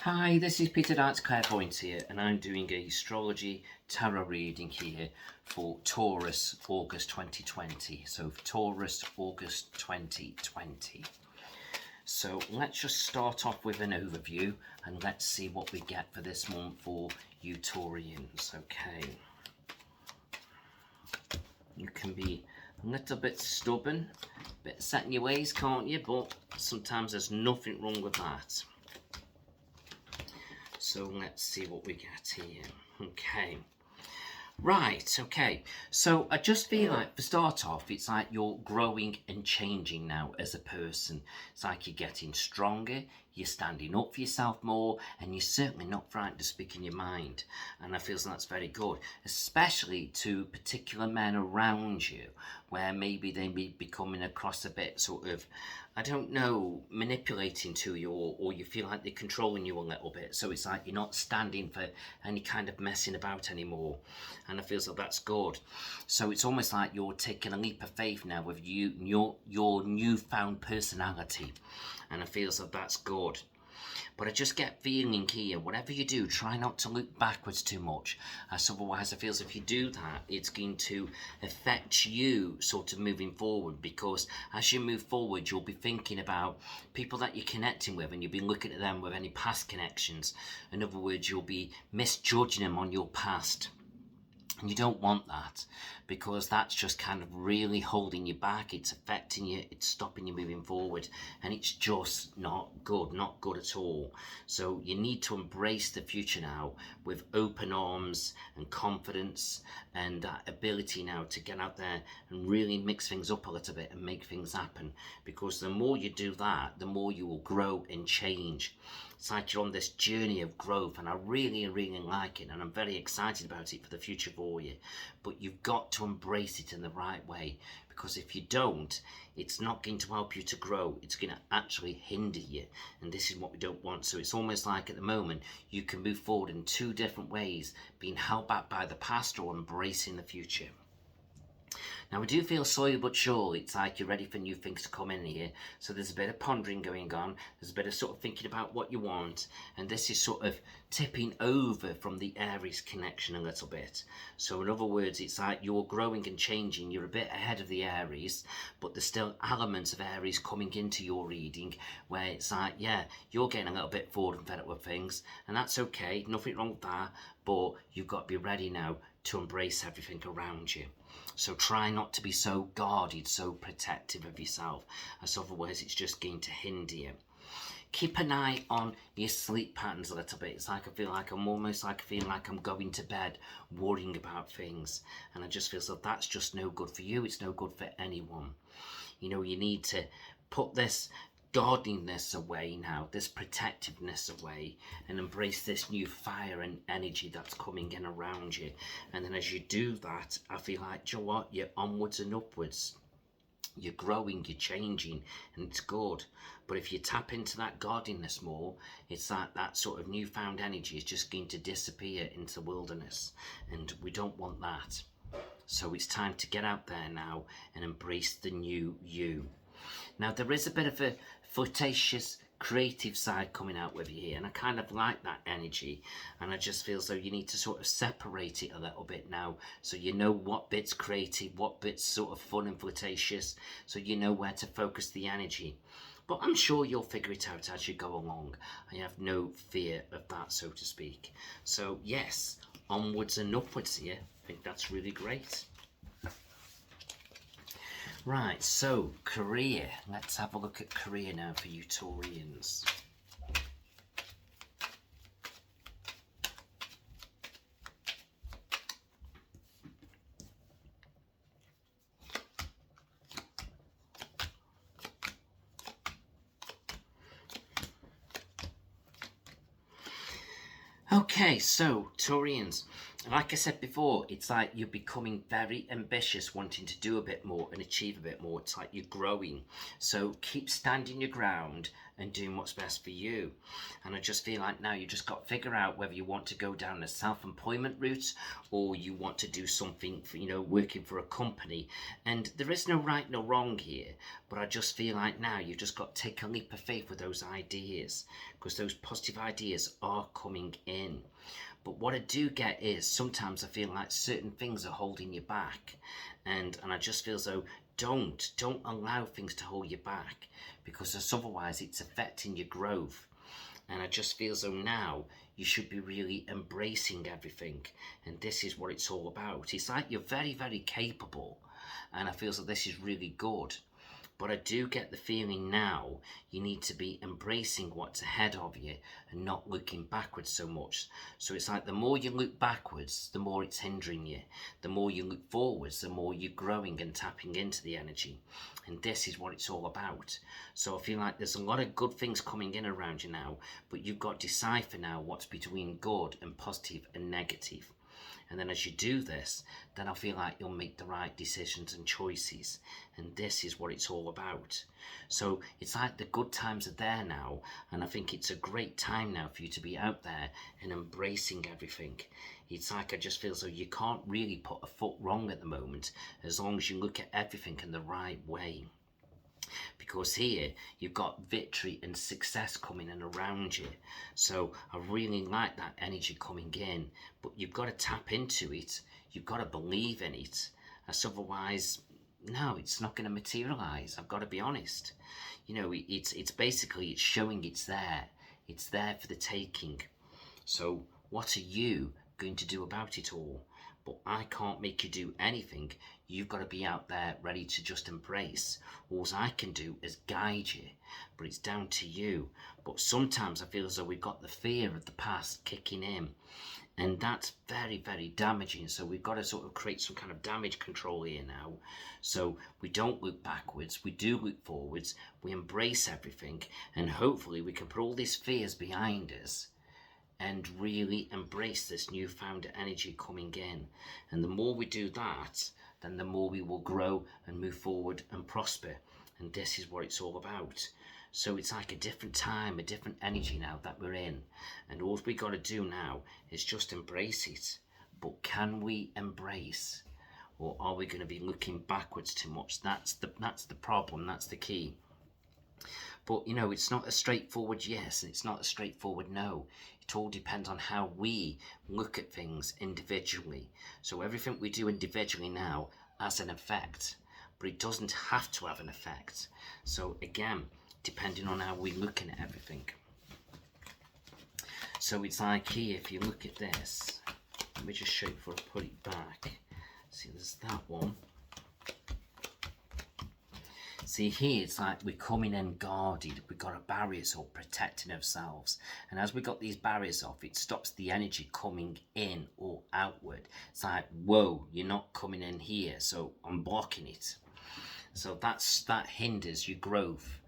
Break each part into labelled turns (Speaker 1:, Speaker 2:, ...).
Speaker 1: Hi, this is Peter Darts Clairvoyant here, and I'm doing a astrology tarot reading here for Taurus, August 2020. So for Taurus, August 2020. So let's just start off with an overview and let's see what we get for this month for you Taurians. Okay. You can be a little bit stubborn, a bit set in your ways, can't you? But sometimes there's nothing wrong with that. So let's see what we get here. Okay. Right, okay. So I just feel like, for start off, it's like you're growing and changing now as a person. It's like you're getting stronger, you're standing up for yourself more, and you're certainly not frightened to speak in your mind. And I feel that's very good, especially to particular men around you, where maybe they may be coming across a bit sort of, I don't know, manipulating to you, or you feel like they're controlling you a little bit. So it's like you're not standing for any kind of messing about anymore. And I feel like that's good. So it's almost like you're taking a leap of faith now with your newfound personality. And I feel like that's good. But I just get feeling here, whatever you do, try not to look backwards too much. As otherwise, I feel as if you do that, it's going to affect you sort of moving forward. Because as you move forward, you'll be thinking about people that you're connecting with, and you'll be looking at them with any past connections. In other words, you'll be misjudging them on your past. And you don't want that, because that's just kind of really holding you back. It's affecting you, it's stopping you moving forward, and it's just not good at all. So you need to embrace the future now with open arms and confidence, and that ability now to get out there and really mix things up a little bit and make things happen. Because the more you do that, the more you will grow and change. It's like you're on this journey of growth, and I really like it, and I'm very excited about it for the future for you. But you've got to embrace it in the right way, because if you don't, it's not going to help you to grow. It's going to actually hinder you, and this is what we don't want. So it's almost like at the moment you can move forward in two different ways, being held back by the past or embracing the future. Now, I do feel slowly but surely it's like you're ready for new things to come in here. So there's a bit of pondering going on. There's a bit of sort of thinking about what you want. And this is sort of tipping over from the Aries connection a little bit. So in other words, it's like you're growing and changing. You're a bit ahead of the Aries, but there's still elements of Aries coming into your reading where it's like, yeah, you're getting a little bit bored and fed up with things. And that's okay. Nothing wrong with that. But you've got to be ready now to embrace everything around you. So try not to be so guarded, so protective of yourself, as otherwise it's just going to hinder you. Keep an eye on your sleep patterns a little bit. It's like I feel like I'm almost like feeling like I'm going to bed worrying about things, and I just feel so that's just no good for you. It's no good for anyone. You know, you need to put this guardiness away now, this protectiveness away, and embrace this new fire and energy that's coming in around you. And then as you do that, I feel like, you know what, you're onwards and upwards. You're growing, you're changing, and it's good. But if you tap into that guardiness more, it's that sort of newfound energy is just going to disappear into the wilderness, and we don't want that. So it's time to get out there now and embrace the new you. Now, there is a bit of a flirtatious, creative side coming out with you here, and I kind of like that energy, and I just feel as though you need to sort of separate it a little bit now, so you know what bit's creative, what bit's sort of fun and flirtatious, so you know where to focus the energy. But I'm sure you'll figure it out as you go along. I have no fear of that, so to speak. So yes, onwards and upwards here. I think that's really great. Right, so career. Let's have a look at career now for you Taurians. Okay, so Taurians, like I said before, it's like you're becoming very ambitious, wanting to do a bit more and achieve a bit more. It's like you're growing. So keep standing your ground and doing what's best for you. And I just feel like now you just got to figure out whether you want to go down a self-employment route or you want to do something for, working for a company. And there is no right, no wrong here. But I just feel like now you've just got to take a leap of faith with those ideas, because those positive ideas are coming in. But what I do get is sometimes I feel like certain things are holding you back, and I just feel as though don't allow things to hold you back, because otherwise it's affecting your growth. And I just feel as though now you should be really embracing everything, and this is what it's all about. It's like you're very, very capable, and I feel as though this is really good. But I do get the feeling now you need to be embracing what's ahead of you and not looking backwards so much. So it's like the more you look backwards, the more it's hindering you. The more you look forwards, the more you're growing and tapping into the energy. And this is what it's all about. So I feel like there's a lot of good things coming in around you now, but you've got to decipher now what's between good and positive and negative. And then as you do this, then I feel like you'll make the right decisions and choices. And this is what it's all about. So it's like the good times are there now. And I think it's a great time now for you to be out there and embracing everything. It's like I just feel as though you can't really put a foot wrong at the moment, as long as you look at everything in the right way. Because here you've got victory and success coming in around you. So I really like that energy coming in, but you've got to tap into it. You've got to believe in it, as otherwise, no, it's not going to materialize. I've got to be honest. It's basically, it's showing it's there. It's there for the taking. So what are you going to do about it all? But I can't make you do anything. You've got to be out there ready to just embrace. All I can do is guide you, but it's down to you. But sometimes I feel as though we've got the fear of the past kicking in, and that's very, very damaging. So we've got to sort of create some kind of damage control here now. So we don't look backwards, we do look forwards, we embrace everything, and hopefully we can put all these fears behind us and really embrace this newfound energy coming in. And the more we do that, then the more we will grow and move forward and prosper. And this is what it's all about. So it's like a different time, a different energy now that we're in. And all we got to do now is just embrace it. But can we embrace? Or are we going to be looking backwards too much? That's the problem, that's the key. But it's not a straightforward yes, and it's not a straightforward no. It all depends on how we look at things individually. So everything we do individually now has an effect, but it doesn't have to have an effect. So again, depending on how we're looking at everything. So it's like here, if you look at this, let me just show you before I put it back. See, there's that one. See here, it's like we're coming in guarded. We've got our barriers up, protecting ourselves. And as we got these barriers off, it stops the energy coming in or outward. It's like, whoa, you're not coming in here, so I'm blocking it. So that hinders your growth.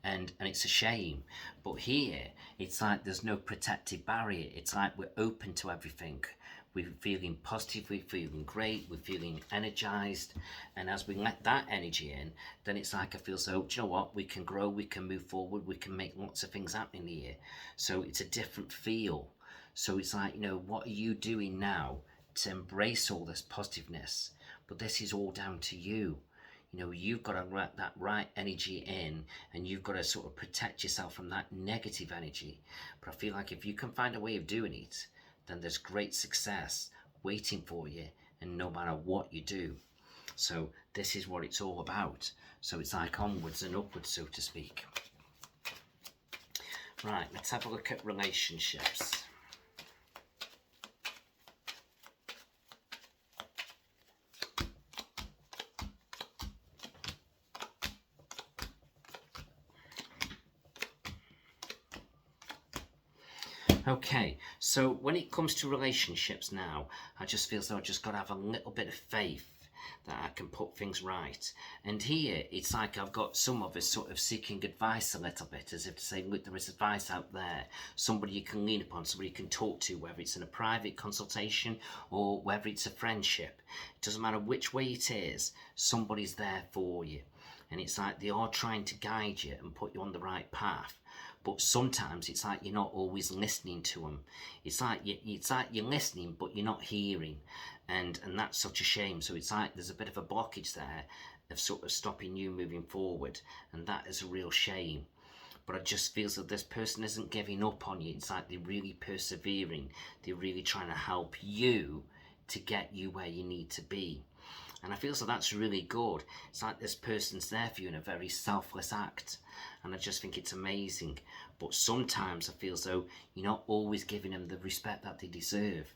Speaker 1: And it's a shame. But here, it's like there's no protective barrier. It's like we're open to everything. We're feeling positive, we're feeling great, we're feeling energized. And as we let that energy in, then it's like I feel so, do you know what? We can grow, we can move forward, we can make lots of things happen here. So it's a different feel. So it's like, what are you doing now to embrace all this positiveness? But this is all down to you. You've got to let that right energy in, and you've got to sort of protect yourself from that negative energy. But I feel like if you can find a way of doing it, then there's great success waiting for you, and no matter what you do. So this is what it's all about. So it's like onwards and upwards, so to speak. Right, let's have a look at relationships. Okay, so when it comes to relationships now, I just feel as though I just got to have a little bit of faith. that I can put things right. And here, it's like I've got some of us sort of seeking advice a little bit, as if to say, look, there is advice out there, somebody you can lean upon, somebody you can talk to, whether it's in a private consultation or whether it's a friendship. It doesn't matter which way it is, somebody's there for you. And it's like they are trying to guide you and put you on the right path. But sometimes it's like you're not always listening to them. It's like you're listening, but you're not hearing, and that's such a shame. So it's like there's a bit of a blockage there of sort of stopping you moving forward, and that is a real shame. But I just feel that this person isn't giving up on you. It's like they're really persevering. They're really trying to help you to get you where you need to be. And I feel so that's really good. It's like this person's there for you in a very selfless act. And I just think it's amazing. But sometimes I feel as though you're not always giving them the respect that they deserve.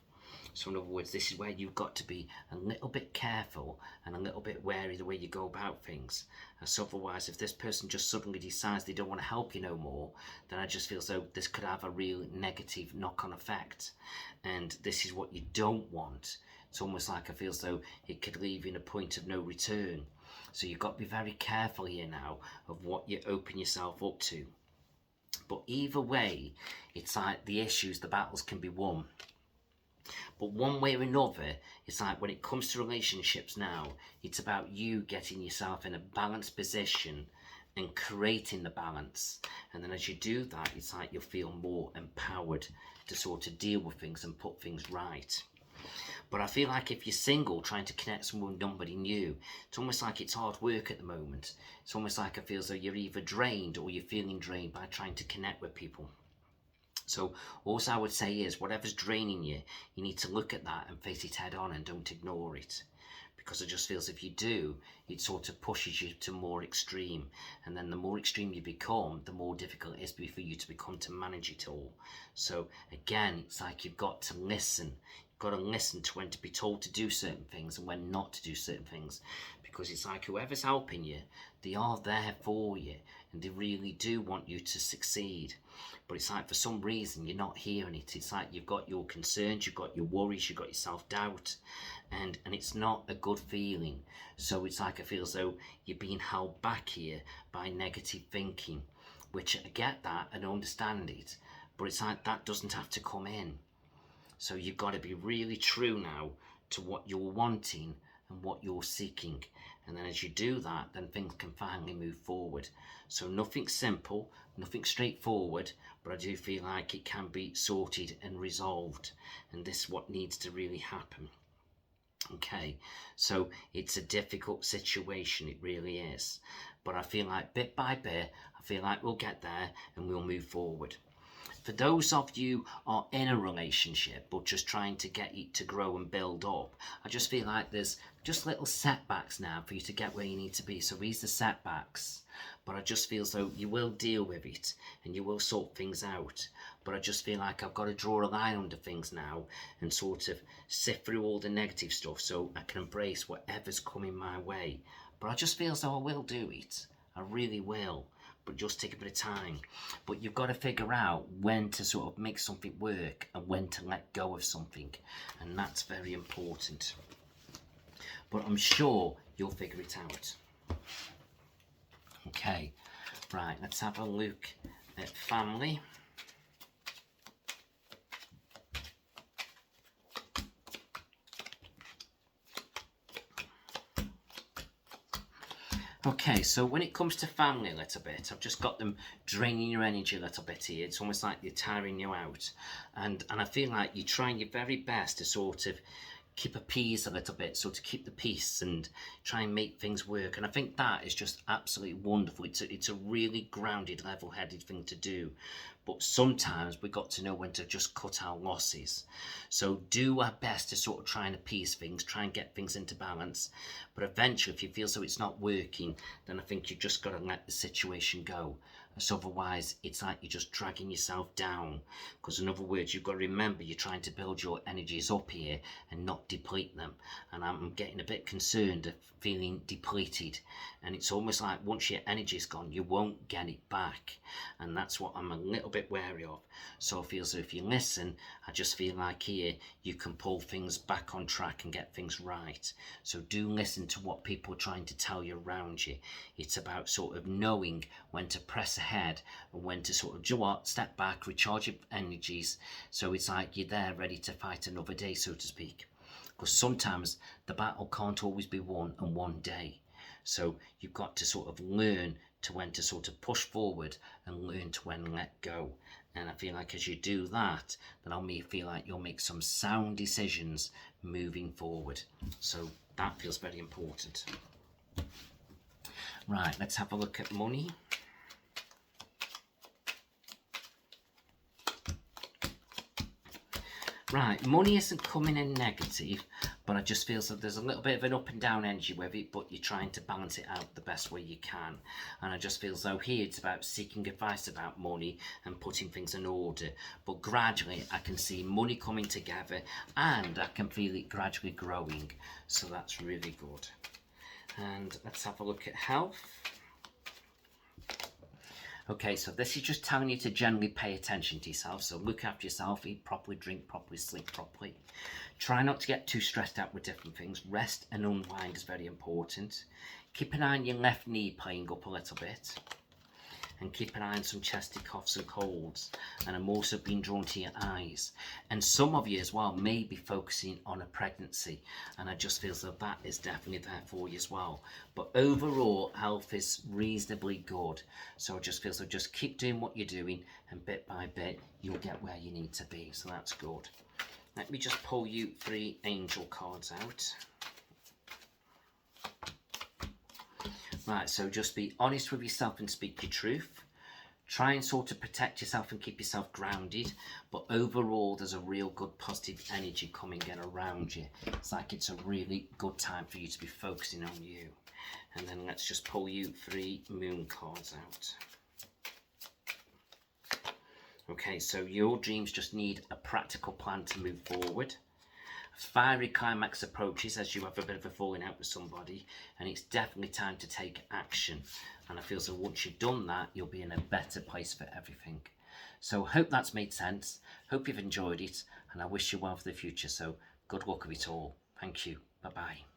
Speaker 1: So in other words, this is where you've got to be a little bit careful and a little bit wary the way you go about things. As otherwise, if this person just suddenly decides they don't want to help you no more, then I just feel as though this could have a real negative knock-on effect. And this is what you don't want. It's almost like I feel as though it could leave you in a point of no return. So you've got to be very careful here now of what you open yourself up to. But either way, it's like the issues, the battles can be won. But one way or another, it's like when it comes to relationships now, it's about you getting yourself in a balanced position and creating the balance. And then as you do that, it's like you'll feel more empowered to sort of deal with things and put things right. But I feel like if you're single, trying to connect someone with nobody new, it's almost like it's hard work at the moment. It's almost like I feel as though you're either drained or you're feeling drained by trying to connect with people. So all I would say is, whatever's draining you, you need to look at that and face it head on and don't ignore it. Because it just feels if you do, it sort of pushes you to more extreme. And then the more extreme you become, the more difficult it is for you to become to manage it all. So again, it's like you've got to listen. Got to listen to when to be told to do certain things and when not to do certain things, because it's like whoever's helping you, they are there for you and they really do want you to succeed. But it's like for some reason you're not hearing it. It's like you've got your concerns, you've got your worries, you've got your self-doubt, and it's not a good feeling. So it's like I feel as though you're being held back here by negative thinking, which I get that and understand it, but it's like that doesn't have to come in. So you've got to be really true now to what you're wanting and what you're seeking. And then as you do that, then things can finally move forward. So nothing simple, nothing straightforward, but I do feel like it can be sorted and resolved. And this is what needs to really happen. Okay, so it's a difficult situation, it really is. But I feel like bit by bit, I feel like we'll get there and we'll move forward. For those of you who are in a relationship but just trying to get it to grow and build up, I just feel like there's just little setbacks now for you to get where you need to be. So these are setbacks, but I just feel as though you will deal with it and you will sort things out. But I just feel like I've got to draw a line under things now and sort of sift through all the negative stuff so I can embrace whatever's coming my way. But I just feel as though I will do it. I really will. But just take a bit of time. But you've got to figure out when to sort of make something work and when to let go of something, and that's very important. But I'm sure you'll figure it out. Okay, right, let's have a look at family. Okay, so when it comes to family a little bit, I've just got them draining your energy a little bit here. It's almost like they're tiring you out. And I feel like you're trying your very best to sort of keep appease a little bit, so to keep the peace and try and make things work. And I think that is just absolutely wonderful. It's a really grounded, level-headed thing to do. But sometimes we've got to know when to just cut our losses. So do our best to sort of try and appease things, try and get things into balance. But eventually, if you feel so it's not working, then I think you've just got to let the situation go. So otherwise it's like you're just dragging yourself down, because in other words, you've got to remember you're trying to build your energies up here and not deplete them. And I'm getting a bit concerned of feeling depleted, and it's almost like once your energy's gone, you won't get it back, and that's what I'm a little bit wary of. So I feel so if you listen, I just feel like here you can pull things back on track and get things right. So do listen to what people are trying to tell you around you. It's about sort of knowing when to press ahead and when to sort of, do you know what, step back, recharge your energies, so it's like you're there ready to fight another day, so to speak. Because sometimes the battle can't always be won in one day. So you've got to sort of learn to when to sort of push forward and learn to when let go. And I feel like as you do that, then I'll feel like you'll make some sound decisions moving forward. So that feels very important. Right, let's have a look at money. Right, money isn't coming in negative, but I just feel so there's a little bit of an up and down energy with it, but you're trying to balance it out the best way you can. And I just feel as though here it's about seeking advice about money and putting things in order. But gradually I can see money coming together, and I can feel it gradually growing. So that's really good. And let's have a look at health. Okay, so this is just telling you to generally pay attention to yourself. So look after yourself, eat properly, drink properly, sleep properly. Try not to get too stressed out with different things. Rest and unwind is very important. Keep an eye on your left knee playing up a little bit. And keep an eye on some chesty coughs and colds. And I'm also being drawn to your eyes. And some of you as well may be focusing on a pregnancy. And I just feel that that is definitely there for you as well. But overall, health is reasonably good. So I just feel so just keep doing what you're doing. And bit by bit, you'll get where you need to be. So that's good. Let me just pull you 3 angel cards out. Right, so just be honest with yourself and speak your truth. Try and sort of protect yourself and keep yourself grounded. But overall, there's a real good positive energy coming in around you. It's like it's a really good time for you to be focusing on you. And then let's just pull you 3 moon cards out. Okay, so your dreams just need a practical plan to move forward. Fiery climax approaches as you have a bit of a falling out with somebody, and it's definitely time to take action. And I feel so once you've done that, you'll be in a better place for everything. So hope that's made sense. Hope you've enjoyed it, and I wish you well for the future. So good luck with it all. Thank you. Bye bye.